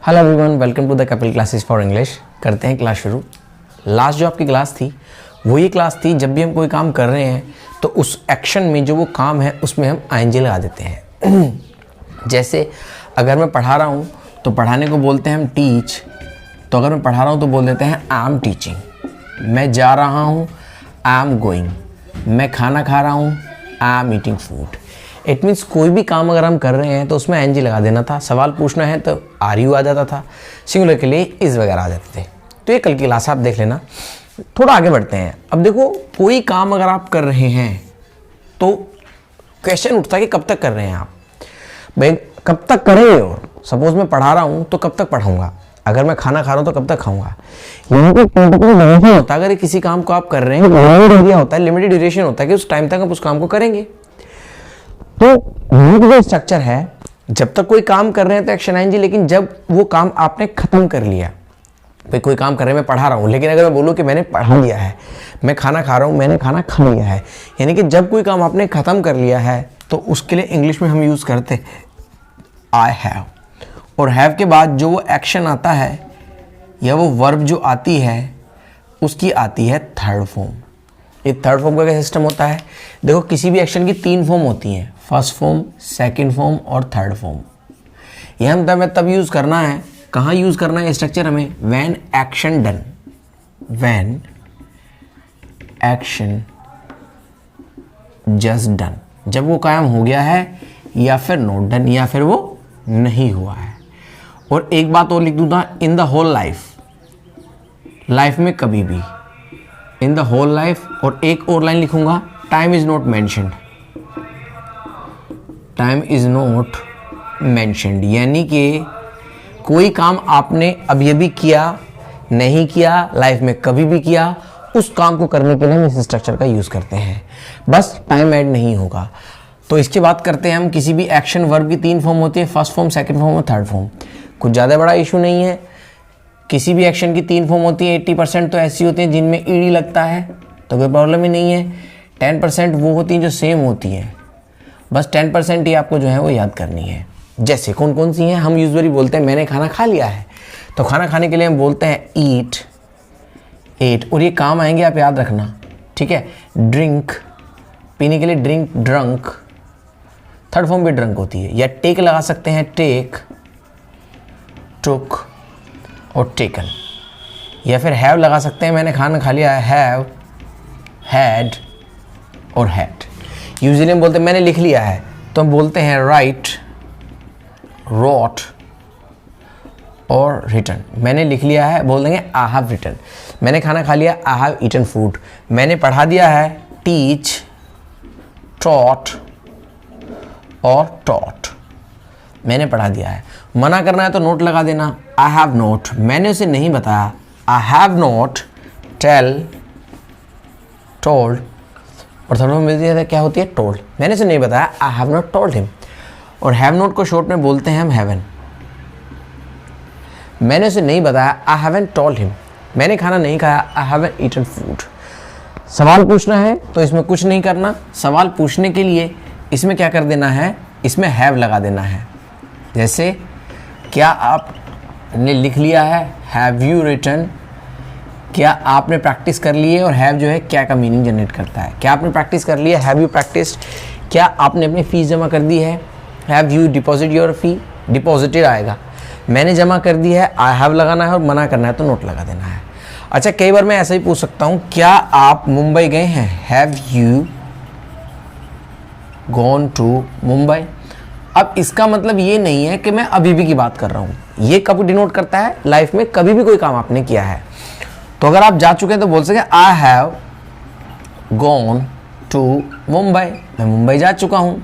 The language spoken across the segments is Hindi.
Hello everyone, welcome to the Kapil classes for English. करते हैं क्लास शुरू। लास्ट जो आपकी क्लास थी वो ये क्लास थी, जब भी हम कोई काम कर रहे हैं तो उस एक्शन में जो वो काम है उसमें हम आईएनजी लगा देते हैं। जैसे अगर मैं पढ़ा रहा हूँ तो पढ़ाने को बोलते हैं हम टीच, तो अगर मैं पढ़ा रहा हूँ तो बोल देते हैं आई एम टीचिंग। मैं जा रहा हूँ, आई एम गोइंग। मैं खाना खा रहा हूँ, I am eating food. It means कोई भी काम अगर हम कर रहे हैं तो उसमें एनजी लगा देना था। सवाल पूछना है तो आर यू आ जाता था, सिंगुलर के लिए इज वगैरह आ जाते थे। तो ये कल की क्लास आप देख लेना। थोड़ा आगे बढ़ते हैं। अब देखो, कोई काम अगर आप कर रहे हैं तो क्वेश्चन उठता है कि कब तक कर रहे हैं आप। भाई कब तक करेंगे? और सपोज मैं पढ़ा रहा हूँ तो कब तक पढ़ाऊँगा, अगर मैं खाना खा रहा हूँ तो कब तक खाऊंगा। यहाँ पे पर्टिकुलर होता है, अगर किसी काम को आप कर रहे हैं लिमिटेड एरिया होता है, लिमिटेड ड्यूरेशन होता है कि उस टाइम तक आप उस काम को करेंगे। तो जो स्ट्रक्चर है, जब तक कोई काम कर रहे हैं तो एक्शन आएंगे, लेकिन जब वो काम आपने खत्म कर लिया, भाई कोई काम कर रहे हैं, मैं पढ़ा रहा हूँ, लेकिन अगर मैं बोलूँ कि मैंने पढ़ा लिया है, मैं खाना खा रहा हूँ, मैंने खाना खा लिया है, यानी कि जब कोई काम आपने खत्म कर लिया है तो उसके लिए इंग्लिश में हम यूज़ करते आई हैव। और हैव के बाद जो वो एक्शन आता है या वो वर्ब जो आती है उसकी आती है थर्ड फॉर्म। ये थर्ड फॉर्म का क्या सिस्टम होता है? देखो, किसी भी एक्शन की तीन फॉर्म होती हैं, फर्स्ट फॉर्म, सेकंड फॉर्म और थर्ड फॉर्म। यह हमें तब यूज़ करना है, कहाँ यूज़ करना है स्ट्रक्चर हमें? When action done, when action just done, जब वो काम हो गया है या फिर नॉट डन, या फिर वो नहीं हुआ है। और एक बात और लिख दूँ, in the whole life, life में कभी भी, इन द होल लाइफ। और एक और लाइन लिखूंगा, time is not mentioned, time is not mentioned, यानी कि कोई काम आपने अभी अभी किया, नहीं किया, लाइफ में कभी भी किया, उस काम को करने के लिए हम इस स्ट्रक्चर का यूज करते हैं। बस टाइम ऐड नहीं होगा। तो इसकी बात करते हैं हम। किसी भी एक्शन वर्ब की तीन फॉर्म होती है, फर्स्ट फॉर्म, सेकंड फॉर्म और थर्ड फॉर्म। कुछ ज़्यादा बड़ा इशू नहीं है। किसी भी एक्शन की तीन फॉर्म होती है, 80% तो ऐसी होती हैं जिनमें ईडी लगता है, तो कोई प्रॉब्लम ही नहीं है। 10% वो होती हैं जो सेम होती हैं, बस 10% ही आपको जो है वो याद करनी है। जैसे कौन कौन सी हैं? हम यूजुअली बोलते हैं मैंने खाना खा लिया है, तो खाना खाने के लिए हम बोलते हैं ईट, एट। और ये काम आएंगे, आप याद रखना, ठीक है। ड्रिंक, पीने के लिए ड्रिंक, ड्रंक, थर्ड फॉर्म भी ड्रंक होती है। या टेक लगा सकते हैं, टेक, टुक और टेकन। या फिर हैव लगा सकते हैं, मैंने खाना खा लिया है, हैव, हैड और हैड। यूजुअली हम बोलते हैं मैंने लिख लिया है, तो हम बोलते हैं राइट, रोट और रिटन। मैंने लिख लिया है, बोल देंगे आई हैव रिटन। मैंने खाना खा लिया, आई हैव ईटन फूड। मैंने पढ़ा दिया है, टीच, टॉट और टॉट। मैंने पढ़ा दिया है। मना करना है तो नोट लगा देना, आई हैव नोट। मैंने उसे नहीं बताया, I have not tell, told. और थर्ड में क्या होती है? टोल्ड। मैंने उसे नहीं बताया, I have not told him. और हैव नॉट को शॉर्ट में बोलते हैं हम हैवन। मैंने उसे नहीं बताया, आई हैवंट टोल्ड हिम। मैंने खाना नहीं खाया, आई हैवंट ईटन फूड। सवाल पूछना है तो इसमें कुछ नहीं करना। सवाल पूछने के लिए इसमें क्या कर देना है? इसमें हैव लगा देना है। जैसे क्या आपने लिख लिया है, हैव यू रिटन। क्या आपने प्रैक्टिस कर ली है? और हैव जो है क्या का मीनिंग जनरेट करता है। क्या आपने प्रैक्टिस कर ली है? Have you practised. क्या आपने अपनी फीस जमा कर दी है? Have you deposit your fee? Deposited आएगा। मैंने जमा कर दी है, आई हैव लगाना है, और मना करना है तो नोट लगा देना है। अच्छा, कई बार मैं ऐसा ही पूछ सकता हूँ, क्या आप मुंबई गए हैं? Have you gone to Mumbai? अब इसका मतलब ये नहीं है कि मैं अभी भी की बात कर रहा हूँ। ये कब डिनोट करता है? लाइफ में कभी भी कोई काम आपने किया है। तो अगर आप जा चुके हैं तो बोल सके I have gone to Mumbai. मैं मुंबई जा चुका हूँ।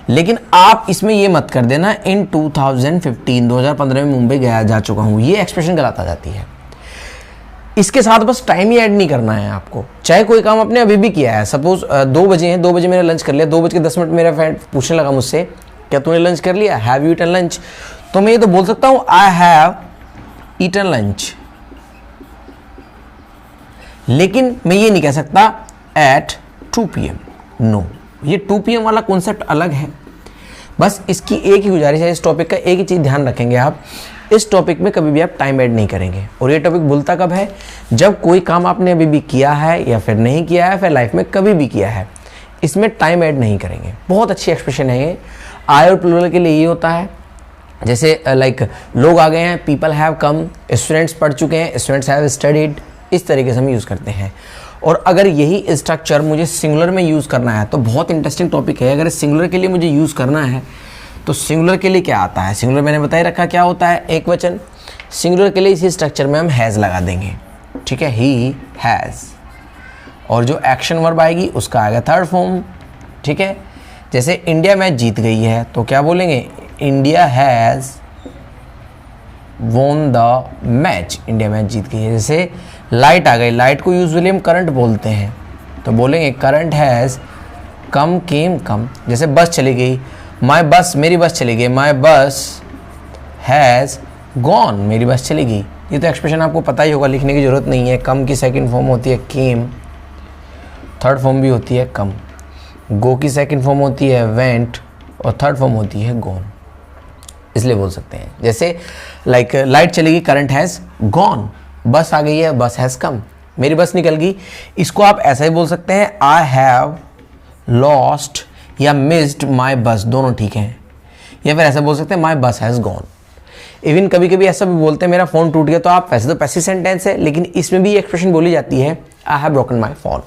लेकिन आप इसमें ये मत कर देना इन 2015 में मुंबई गया जा चुका हूँ। ये एक्सप्रेशन गलत आ जाती है। इसके साथ बस टाइम ही ऐड नहीं करना है आपको। चाहे कोई काम आपने अभी भी किया है, सपोज 2 बजे हैं, 2 बजे मैंने लंच कर लिया, 2:10 मेरा फ्रेंड पूछने लगा मुझसे, क्या तूने लंच कर लिया? Have you eaten lunch? तो मैं ये तो बोल सकता हूँ आई हैव ईटन लंच। लेकिन मैं ये नहीं कह सकता एट 2 PM। नो, ये 2 PM वाला कॉन्सेप्ट अलग है। बस इसकी एक ही गुजारिश है, इस टॉपिक का एक ही चीज़ ध्यान रखेंगे आप, इस टॉपिक में कभी भी आप टाइम ऐड नहीं करेंगे। और ये टॉपिक भूलता कब है, जब कोई काम आपने अभी भी किया है या फिर नहीं किया है, फिर लाइफ में कभी भी किया है, इसमें टाइम ऐड नहीं करेंगे। बहुत अच्छी एक्सप्रेशन है ये। आई और प्लूरल के लिए ये होता है, जैसे लाइक लोग आ गए हैं, पीपल हैव कम, स्टूडेंट्स पढ़ चुके हैं, स्टूडेंट्स हैव स्टडीड, इस तरीके से हम यूज़ करते हैं। और अगर यही स्ट्रक्चर मुझे सिंगुलर में यूज़ करना है तो बहुत इंटरेस्टिंग टॉपिक है। अगर सिंगुलर के लिए मुझे यूज़ करना है तो सिंगुलर के लिए क्या आता है, सिंगुलर मैंने बताया रखा क्या होता है, एक वचन। सिंगुलर के लिए इसी स्ट्रक्चर में हम हैज़ लगा देंगे, ठीक है, ही हैज़। और जो एक्शन वर्ब आएगी उसका आएगा थर्ड फॉर्म, ठीक है। जैसे इंडिया मैच जीत गई है तो क्या बोलेंगे, India has won the match, India match जीत गई है। जैसे लाइट आ गई, लाइट को यूजुअली हम करंट बोलते हैं तो बोलेंगे करंट हैज़ कम केम कम। जैसे बस चली गई, माई बस, मेरी बस चली गई, माई बस हैज़ गॉन, मेरी बस चली गई। ये तो एक्सप्रेशन आपको पता ही होगा, लिखने की ज़रूरत नहीं है। कम की सेकंड फॉर्म होती है केम, थर्ड फॉर्म भी होती है कम। गो की सेकंड फॉर्म होती है वेंट और थर्ड फॉर्म होती है गॉन, इसलिए बोल सकते हैं। जैसे लाइक लाइट चली गई, करंट हैज़ गॉन, बस आ गई है, बस हैज़ कम, मेरी बस निकल गई। इसको आप ऐसा ही बोल सकते हैं, आई हैव लॉस्ट या मिस्ड माई बस, दोनों ठीक हैं। या फिर ऐसा बोल सकते हैं, माई बस हैज़ गॉन। इवन कभी कभी ऐसा भी बोलते हैं, मेरा फ़ोन टूट गया, तो आप वैसे तो पैसिव सेंटेंस है लेकिन इसमें भी एक्सप्रेशन बोली जाती है, I have broken my phone.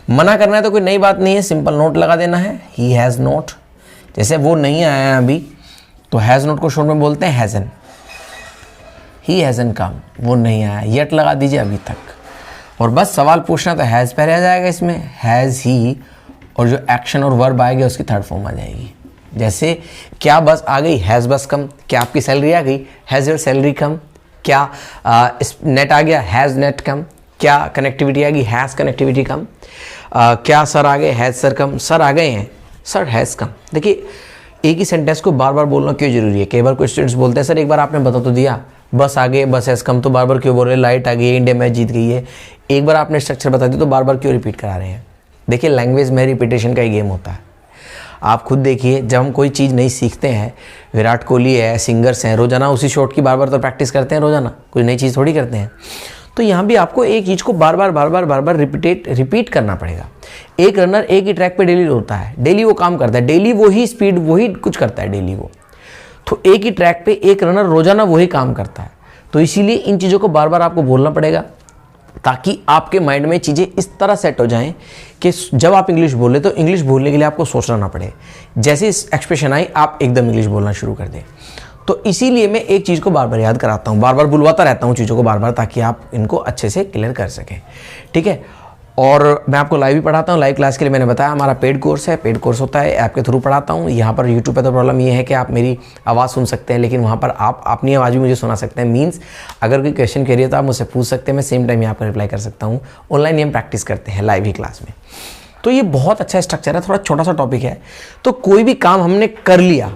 मना करना है तो कोई नई बात नहीं है, सिंपल नोट लगा देना है, ही हैज़ नोट। जैसे वो नहीं आया है अभी तो हैज़ नोट को शॉर्ट में बोलते हैं हैज़न, ही हैज़न कम, वो नहीं आया, येट लगा दीजिए अभी तक। और बस सवाल पूछना तो हैज़ पहले आ जाएगा इसमें, हैज़ ही, और जो एक्शन और वर्ब आएगा उसकी थर्ड फॉर्म आ जाएगी। जैसे क्या बस आ गई, हैज़ बस कम। क्या आपकी सैलरी आ गई, हैज़ योर सैलरी कम। क्या नेट आ गया, हैज़ नेट कम। क्या कनेक्टिविटी आ गई, हैज़ कनेक्टिविटी कम। क्या सर आ गए, हैज़ सर कम। सर आ गए हैं, सर हैज़ कम। देखिए एक ही सेंटेंस को बार बार बोलना क्यों जरूरी है। कई बार कोई स्टूडेंट्स बोलते हैं, सर एक बार आपने बता तो दिया, बस आ गए, बस हैज़ कम तो बार बार क्यों बोल रहे हैं, लाइट आ गई, इंडिया मैच जीत गई है, एक बार आपने स्ट्रक्चर बता दिया तो बार बार क्यों रिपीट करा रहे हैं। देखिए लैंग्वेज में रिपीटेशन का ही गेम होता है। आप खुद देखिए, जब हम कोई चीज़ नहीं सीखते हैं, विराट कोहली है, सिंगर्स हैं, रोज़ाना उसी शॉट की बार बार तो प्रैक्टिस करते हैं, रोज़ाना कोई नई चीज़ थोड़ी करते हैं। तो यहाँ भी आपको एक चीज़ को बार बार रिपीट करना पड़ेगा। एक रनर एक ही ट्रैक पे डेली होता है, डेली वो काम करता है, डेली वही स्पीड वही कुछ करता है डेली वो, तो एक ही ट्रैक पे एक रनर रोज़ाना वही काम करता है। तो इसीलिए इन चीज़ों को बार बार आपको बोलना पड़ेगा ताकि आपके माइंड में चीज़ें इस तरह सेट हो जाएं कि जब आप इंग्लिश बोले तो इंग्लिश बोलने के लिए आपको सोचना ना पड़े। जैसे इस एक्सप्रेशन आई आप एकदम इंग्लिश बोलना शुरू कर दें। तो इसीलिए मैं एक चीज़ को बार बार याद कराता हूँ, बार बार बुलवाता रहता हूँ चीज़ों को बार बार, ताकि आप इनको अच्छे से क्लियर कर सकें, ठीक है। और मैं आपको लाइव भी पढ़ाता हूँ। लाइव क्लास के लिए मैंने बताया हमारा पेड कोर्स है, पेड कोर्स होता है, ऐप के थ्रू पढ़ाता हूँ। यहाँ पर यूट्यूब पे तो प्रॉब्लम ये है कि आप मेरी आवाज़ सुन सकते हैं, लेकिन वहाँ पर आप अपनी आवाज़ भी मुझे सुना सकते हैं। मीन्स अगर कोई क्वेश्चन करिए तो आप मुझसे पूछ सकते हैं, मैं सेम टाइम यहाँ पर रिप्लाई कर सकता हूँ। ऑनलाइन ही हम प्रैक्टिस करते हैं लाइव ही क्लास में। तो ये बहुत अच्छा स्ट्रक्चर है, थोड़ा छोटा सा टॉपिक है। तो कोई भी काम हमने कर लिया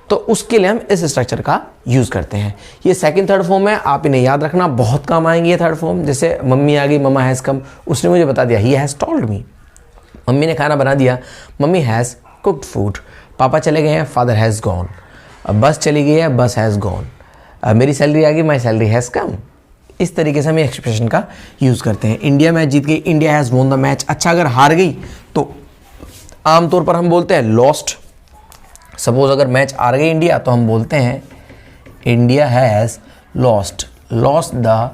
तो उसके लिए हम इस स्ट्रक्चर का यूज़ करते हैं। ये सेकंड थर्ड फॉर्म है, आप इन्हें याद रखना, बहुत काम आएंगे ये थर्ड फॉर्म। जैसे मम्मी आ गई, मम्मा हैज़ कम, उसने मुझे बता दिया, he has told me. Mummy ने खाना बना दिया, मम्मी हैज़ कुक्ड फूड। पापा चले गए हैं, फादर हैज़ गॉन। बस चली गई है, बस हैज़ गॉन। मेरी सैलरी आ गई, माई सैलरी हैज़ कम। इस तरीके से हम एक्सप्रेशन का यूज़ करते हैं। इंडिया मैच जीत गई, India has won the match. अच्छा अगर हार गई तो आमतौर पर हम बोलते हैं लॉस्ट। सपोज अगर मैच हार गई इंडिया तो हम बोलते हैं India has lost the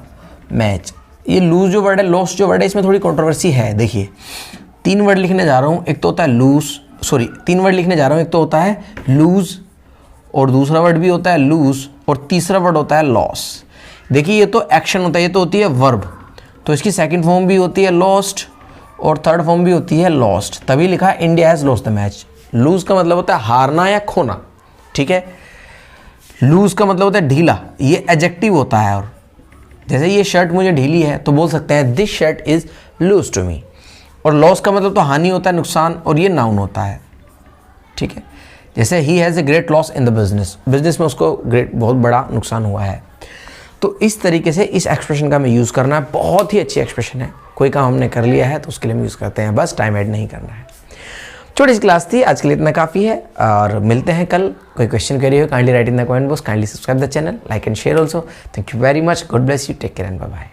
match. ये लूज जो वर्ड है, लॉस्ट जो वर्ड है, इसमें थोड़ी कंट्रोवर्सी है। देखिए 3 वर्ड लिखने जा रहा हूँ, एक तो होता है तीन वर्ड लिखने जा रहा हूँ, एक तो होता है लूज और दूसरा वर्ड भी होता है लूज और तीसरा वर्ड होता है लॉस। देखिए ये तो एक्शन होता है, ये तो होती है वर्ब, तो इसकी सेकंड फॉर्म भी होती है लॉस्ट और थर्ड फॉर्म भी होती है लॉस्ट। तभी लिखा India has lost the match. Loose का मतलब होता है हारना या खोना, ठीक है। लूज का मतलब होता है ढीला, ये एडजेक्टिव होता है। और जैसे ये शर्ट मुझे ढीली है तो बोल सकते हैं this shirt is loose to me. और लॉस का मतलब तो हानि होता है, नुकसान, और ये नाउन होता है, ठीक है। जैसे he has a great loss in the business में उसको बहुत बड़ा नुकसान हुआ है। तो इस तरीके से इस एक्सप्रेशन का हमें यूज़ करना है। बहुत ही अच्छी एक्सप्रेशन है। कोई काम हमने कर लिया है तो उसके लिए हम यूज़ करते हैं, बस टाइम ऐड नहीं करना है। छोटी सी क्लास थी, आज के लिए इतना काफ़ी है और मिलते हैं कल। कोई क्वेश्चन करिए kindly write in the comment box, kindly subscribe the channel, like and share also. Thank you very much, God bless you, take care and bye bye.